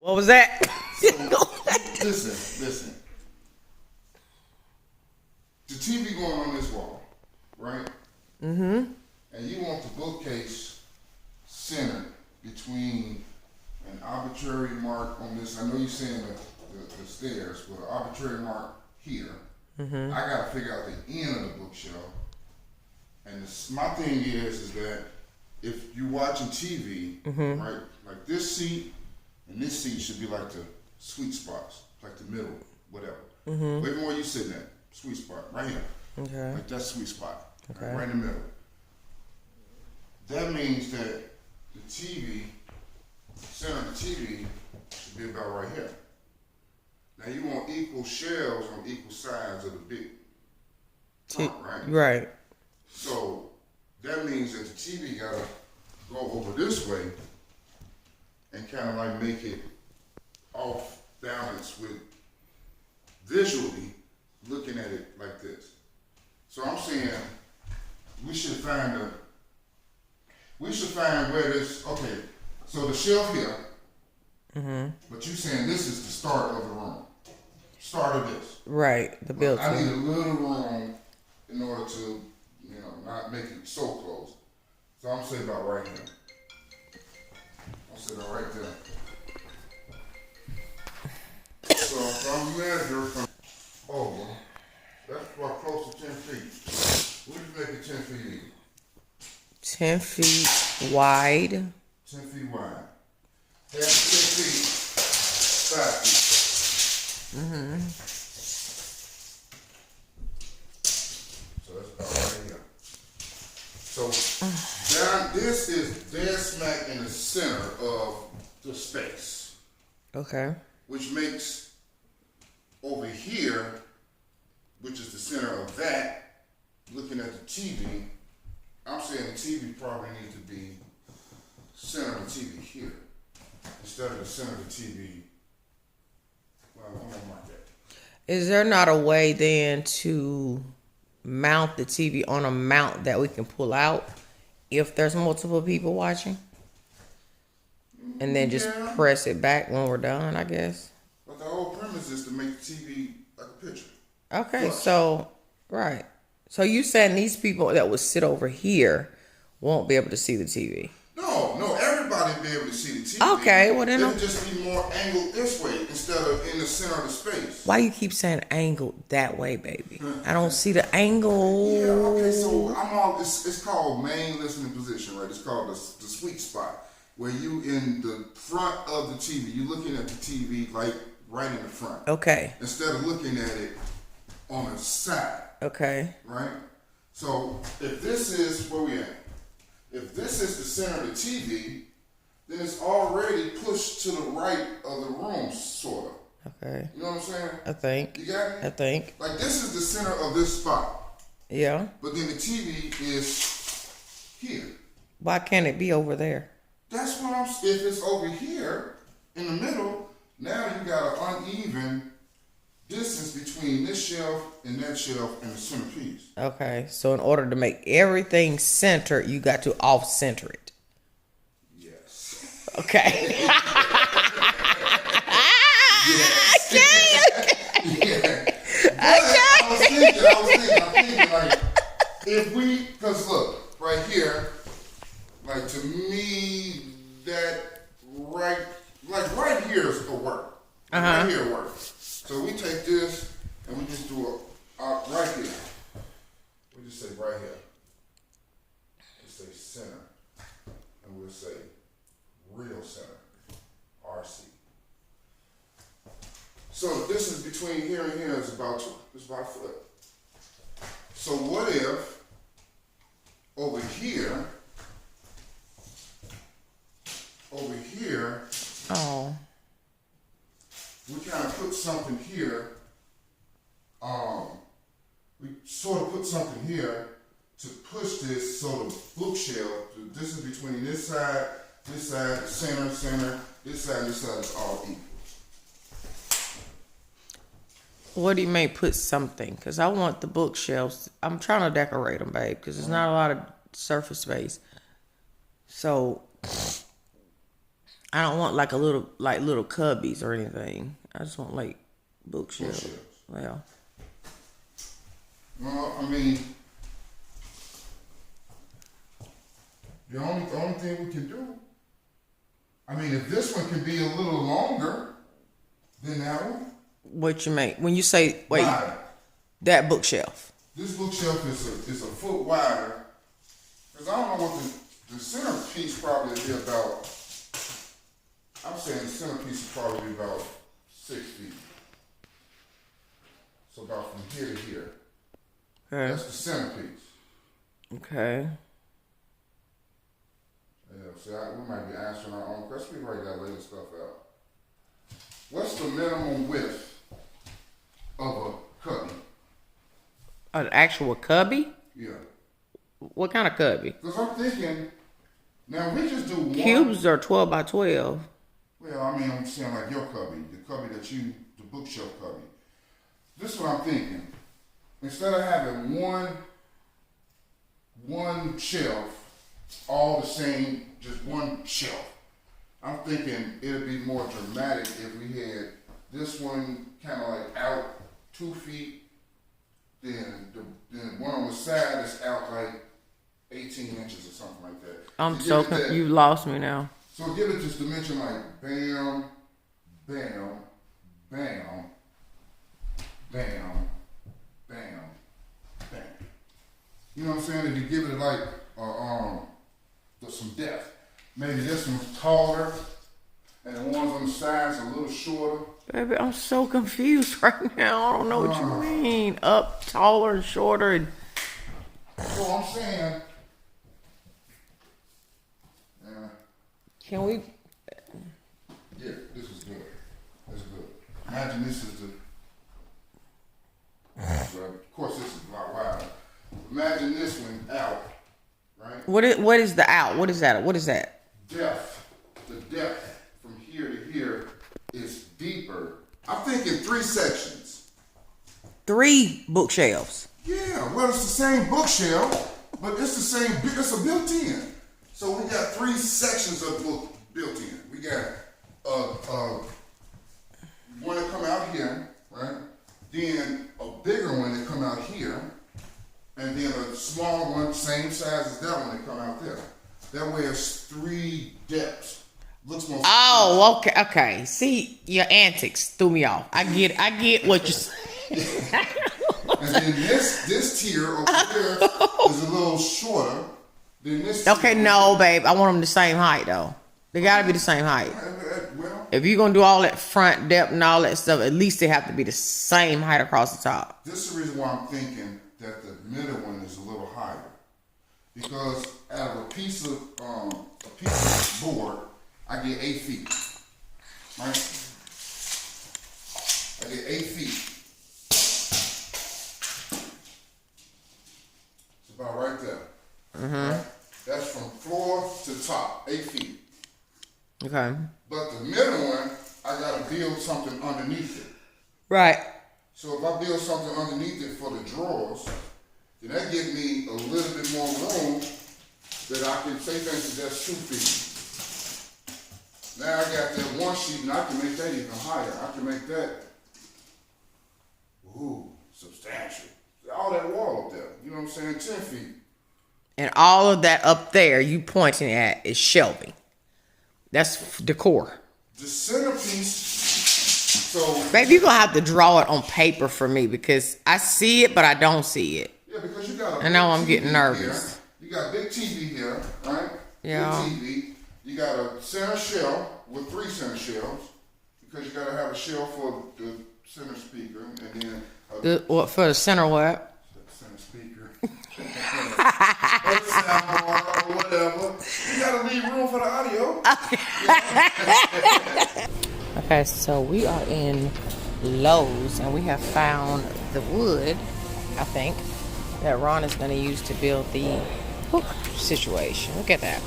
What was that? Listen. The TV going on this wall, right? Mm-hmm. And you want the bookcase centered between an arbitrary mark on this. I know you're saying the stairs, but an arbitrary mark here. Mm-hmm. I gotta figure out the end of the bookshelf. And my thing is that if you're watching TV, right, like this seat and this seat should be like the sweet spots, like the middle, whatever. Wait more you sitting at, sweet spot, right here. Okay. Like that sweet spot, Okay. right in the middle. That means that the TV, center of the TV should be about right here. Now you want equal shelves on equal sides of the big front, right? Right. So that means that the TV gotta go over this way and kind of like make it off balance with visually looking at it like this. So I'm saying we should find where this, okay, so the shelf here, but you saying this is the start of the room. Start of this. Right. The built-in. I need a little room in order to, not make it so close. So I'm saying about right here. I'm saying about right there. So if I'm measure from over, that's about close to 10 feet. What do you make it 10 feet in? 10 feet wide. 10 feet wide. Half 10 feet, 5 feet. So that's about right here. So this is dead smack in the center of the space, Okay. which makes over here, which is the center of that, looking at the TV, I'm saying the TV probably needs to be center of the TV here instead of the center of the TV. Well, I'm gonna mark that. Is there not a way then to mount the TV on a mount that we can pull out if there's multiple people watching? And then just Yeah. press it back when we're done, I guess. But the whole premise is to make the TV like a picture. Okay, Flush. so, right. So you saying these people that would sit over here won't be able to see the TV? No, everybody be able to see the TV. Okay, well then It'll just be more angled this way instead of in the center of the space. Why you keep saying angled that way, baby? I don't see the angle. Yeah, okay, so it's called main listening position, right? It's called the sweet spot, where you in the front of the TV. You looking at the TV like right in the front. Okay. Instead of looking at it on the side, Okay. right? So if this is where we at, if this is the center of the TV, then it's already pushed to the right of the room, sort of. Okay. You know what I'm saying? I think. You got me? I think. Like this is the center of this spot, Yeah. but then the TV is here. Why can't it be over there? That's what I'm. If it's over here in the middle, now you got an uneven distance between this shelf and that shelf and the centerpiece. Okay. So in order to make everything centered, you got to off-center it. Yes. Okay. Yes. Okay. Yeah. But I was thinking like, if we, cause look, right here, like to me, that right here is the work. Right here works. So we take this and we just do a right here. We just say right here. We say center, and we'll say real center, RC. So the distance between here and here is about a foot. So what if over here, Oh. we kind of put something here. We sort of put something here to push this so the bookshelf, the distance between this side, the center, this side is all equal. What do you mean put something? Because I want the bookshelves. I'm trying to decorate them, babe, because there's not a lot of surface space. So I don't want like a little little cubbies or anything. I just want like bookshelves. Yeah. Well, I mean, the only thing we can do, I mean, if this one can be a little longer than that one. What you mean? When you say, wait, Wider. that bookshelf. This bookshelf is a foot wider. Because I don't know what the centerpiece probably be about. I'm saying the centerpiece is probably about 6 feet. So about from here to here. Okay. That's the centerpiece. Okay. Yeah, see, we might be answering our own questions. We already got to lay this stuff out. What's the minimum width of a cubby? An actual cubby? Yeah. What kind of cubby? Because I'm thinking, now we just do one. Cubes are 12 by 12. Well, I mean, I'm saying like your cubby, the cubby that you, the bookshelf cubby. This is what I'm thinking. Instead of having one shelf, all the same, just one shelf. I'm thinking it'd be more dramatic if we had this one kind of like out 2 feet, then the one on the side is out like 18 inches or something like that. I'm so confused. You lost me now. So give it this dimension like bam, bam, bam, bam, bam, bam. You know what I'm saying? If you give it like some depth. Maybe this one's taller and the ones on the sides are a little shorter. Baby, I'm so confused right now. I don't know what you mean. Up, taller, and shorter. And... So I'm saying, Can we? Yeah, this is good. That's good. Imagine this is of course this is a lot wider. Imagine this one out, right? What is the out? What is that? What is that? Depth. The depth from here to here is deeper. I'm thinking 3 sections. 3 bookshelves. Yeah, well, it's the same bookshelf, but it's the same. It's a built-in. So we got 3 sections of book built in. We got one that come out here, right? Then a bigger one that come out here, and then a smaller one, same size as that one that come out there. That way it's 3 depths. Looks more. Oh, okay. See, your antics threw me off. I get what you're saying. And then this tier over here is a little shorter than this. Okay, no, babe. I want them the same height though. They gotta be the same height. Well, If you're gonna do all that front depth and all that stuff, at least they have to be the same height across the top. this is the reason why I'm thinking that the middle one is a little higher. Because out of a piece of board, I get 8 feet. Right? I get 8 feet. It's about right there. Right? That's from floor to top, 8 feet. Okay. But the middle one, I gotta build something underneath it. Right. So if I build something underneath it for the drawers, then that gives me a little bit more room that I can say, for instance, that's 2 feet. Now I got that one sheet and I can make that even higher. I can make that, substantial. All that wall up there, you know what I'm saying, 10 feet. And all of that up there you pointing at is shelving. That's decor. The centerpiece, so. Baby, you're gonna have to draw it on paper for me because I see it, but I don't see it. Yeah, because you got a And now I'm big getting TV nervous. Here. You got big TV here, right? Yeah. Big TV. You got a center shelf with 3 center shelves because you got to have a shelf for the center speaker and then What for the center what? center speaker. Or soundbar or whatever. You got to leave room for the audio. Okay, so we are in Lowe's and we have found the wood, I think, that Ron is going to use to build the hook situation. Look at that.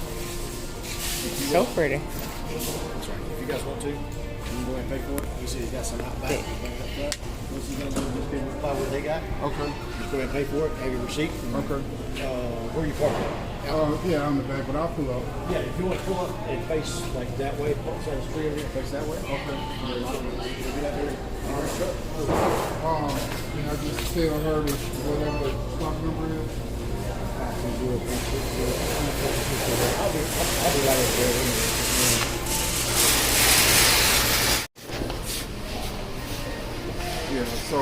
So pretty. That's right. If you guys want to, you can go ahead and pay for it. You see, he's got some out back. Bring it up front. Once he's done doing this big plywood they got, Okay. just go ahead and pay for it. Have your receipt. Okay. Where are you parking? Yeah, on the back, but I'll pull up. Yeah, if you want to pull up and face like that way, pull up the street over here, face that way. Okay. Can I just tell her that whatever the stock number is? I'll be right up there. Yeah, so I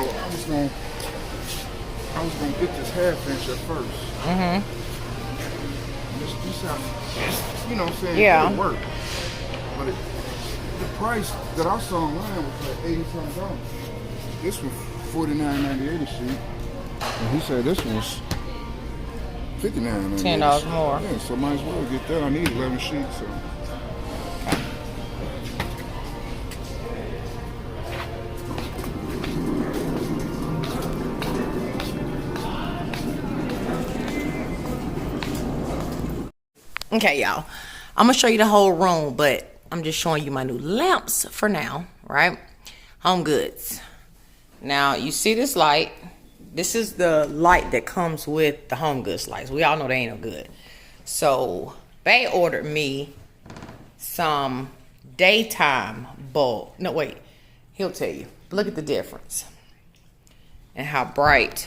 was gonna get this half inch at first. Mm-hmm. This sound, you know what I'm saying? Yeah. It'll work. But the price that I saw online was like $80-something. This was $49.98 a sheet. And he said this one's $59.98. $10 more. Yeah, so might as well get that. I need 11 sheets, so. Okay, y'all. I'm gonna show you the whole room, but I'm just showing you my new lamps for now, right? Home Goods. Now, you see this light? This is the light that comes with the Home Goods lights. We all know they ain't no good. So, they ordered me some daytime bulb. No, wait. He'll tell you. Look at the difference. And how bright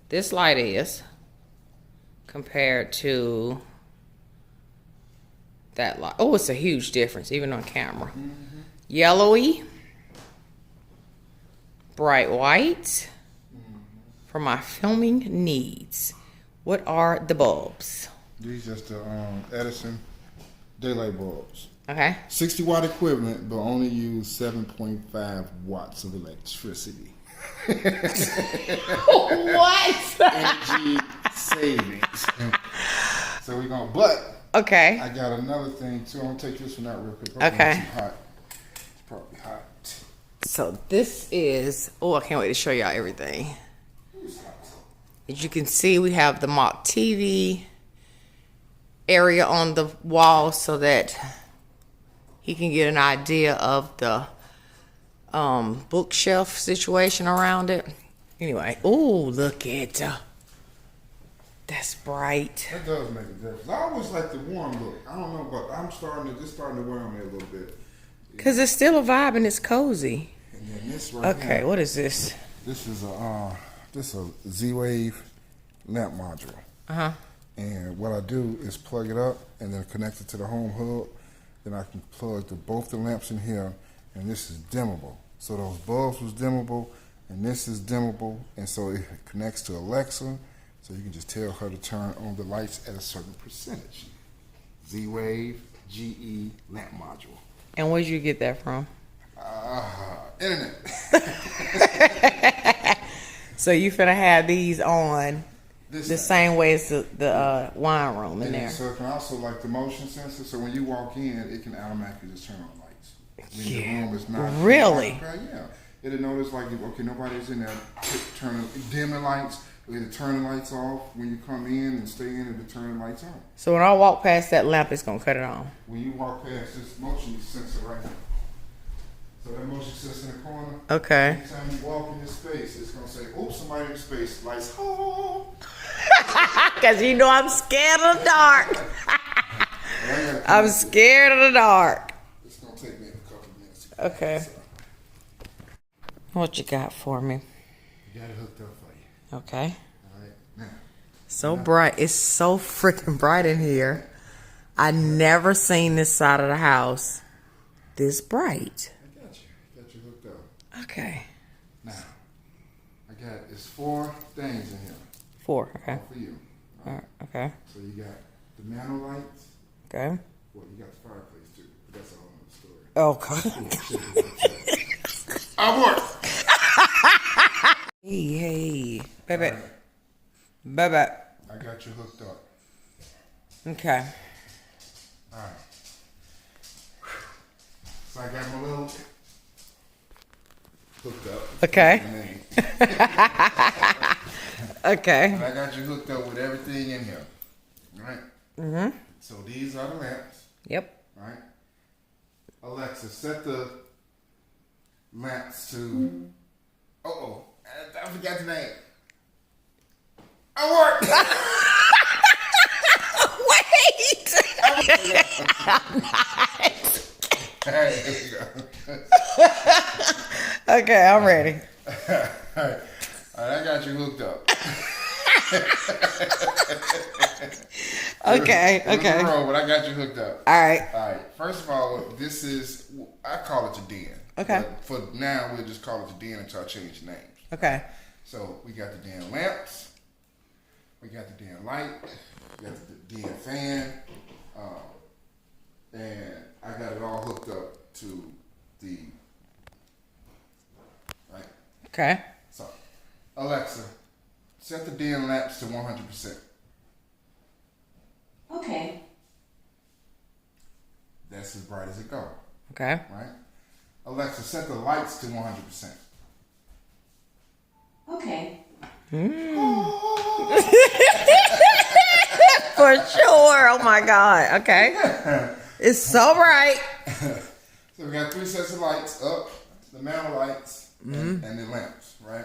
this light is compared to that light. Oh, it's a huge difference, even on camera. Mm-hmm. Yellowy, bright white, for my filming needs. What are the bulbs? These just the Edison daylight bulbs. Okay. 60 watt equivalent, but only use 7.5 watts of electricity. What? Energy savings. So we're gonna, but Okay. I got another thing too. I'm gonna take this one out real quick. Okay. It's hot. It's probably hot. So this is, oh, I can't wait to show y'all everything. As you can see, we have the mock TV area on the wall so that he can get an idea of the bookshelf situation around it. Anyway, oh, look at that's bright. That does make a difference. I always like the warm look. I don't know, but I'm starting to wear on me a little bit. Cause it's still a vibe and it's cozy. And then this right Okay, here, what is this? this is a Z-Wave lamp module. Uh-huh. And what I do is plug it up and then connect it to the home hub. Then I can plug both the lamps in here, and this is dimmable. So those bulbs was dimmable, and this is dimmable, and so it connects to Alexa, so you can just tell her to turn on the lights at a certain percentage. Z-Wave GE lamp module. And where'd you get that from? Internet. So you finna have these on This the same way as the wine room in there. So it can also, like the motion sensor, so when you walk in, it can automatically just turn on the lights. When Yeah. the room is not Really? occupied, yeah. It'll notice like, okay, nobody's in there, dim the lights, it'll turn the lights off. When you come in and stay in, it'll turn the lights on. So when I walk past that lamp, it's gonna cut it on. When you walk past this motion sensor right here, so that motion sensor in the corner, Okay. anytime you walk in this space, it's gonna say, "Oops, somebody in the space." Lights, oh. Cause you know I'm scared of the dark. I'm scared of the dark. It's gonna take me a couple minutes. Okay. What you got for me? You got it hooked up for you. Okay. All right, now. So bright. It's so freaking bright in here. I never seen this side of the house this bright. I got you hooked up. Okay. Now, it's 4 things in here. 4. Okay. All for you. All right. Okay. So you got the mantle lights. Okay. Well, you got the fireplace too, but that's a whole other story. Oh God. Abort! Hey, baby. Right. Baby. I got you hooked up. Okay. All right. So I got my little hooked up. Okay. Okay. And I got you hooked up with everything in here. All right? Mm-hmm. So these are the lamps. Yep. All right? Alexa, set the lamps to... Uh-oh. I forgot the name. Abort! Alright, here we go. Okay, I'm ready. Alright, I got you hooked up. Okay, It was okay. a roll, but I got you hooked up. Alright. Alright, first of all, this is, I call it the den. Okay. But for now, we'll just call it the den until I change the names. Okay. So we got the den lamps, we got the den light, we got the den fan, and I got it all hooked up to the, right? Okay. So, Alexa, set the den lamps to 100%. Okay. That's as bright as it goes, Okay. right? Alexa, set the lights to 100%. Okay. For sure. Oh my God. Okay. It's so bright. So we got 3 sets of lights up, the mantle lights, and the lamps, right?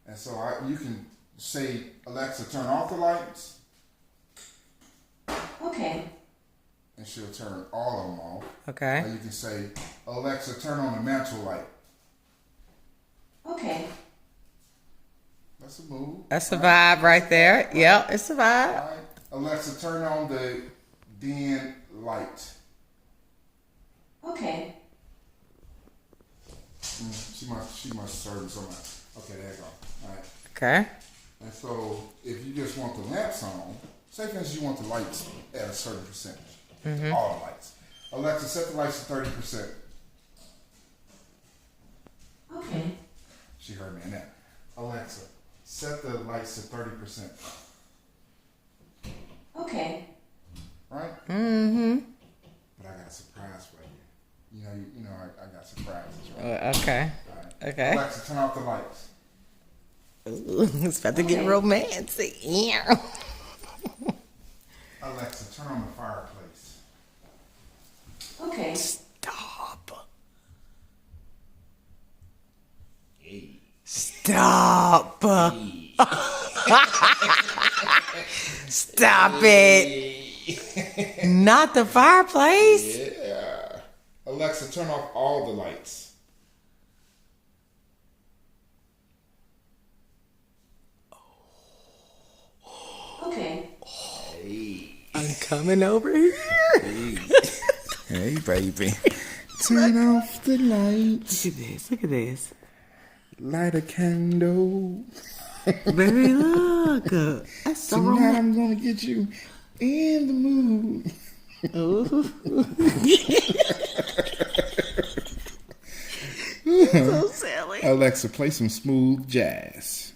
And so you can say, Alexa, turn off the lights, Okay. and she'll turn all of them off. Okay. Or you can say, Alexa, turn on the mantle light. Okay. That's a move. That's a vibe right there. Yep, it's a vibe. All right. Alexa, turn on the den light. Okay. She must serve somebody. Okay, there you go. All right. Okay. And so if you just want the lamps on, say for instance you want the lights at a certain percentage, all the lights. Alexa, set the lights to 30%. Okay. She heard me in that. Alexa, set the lights to 30%. Okay. Right? Mm-hmm. But I got a surprise for you. You know, I got surprises, right? Okay. All right. Okay. Alexa, turn off the lights. Ooh, it's about to get romantic. Yeah. Alexa, turn on the fireplace. Okay. Stop. Hey. Stop. Stop it. Not the fireplace. Yeah. Alexa, turn off all the lights. Okay. I'm coming over here. Hey, baby. Turn off the lights. Look at this. Look at this. Light a candle. Baby, look. That's so Tonight romantic. I'm gonna get you in the mood. So silly. Alexa, play some smooth jazz.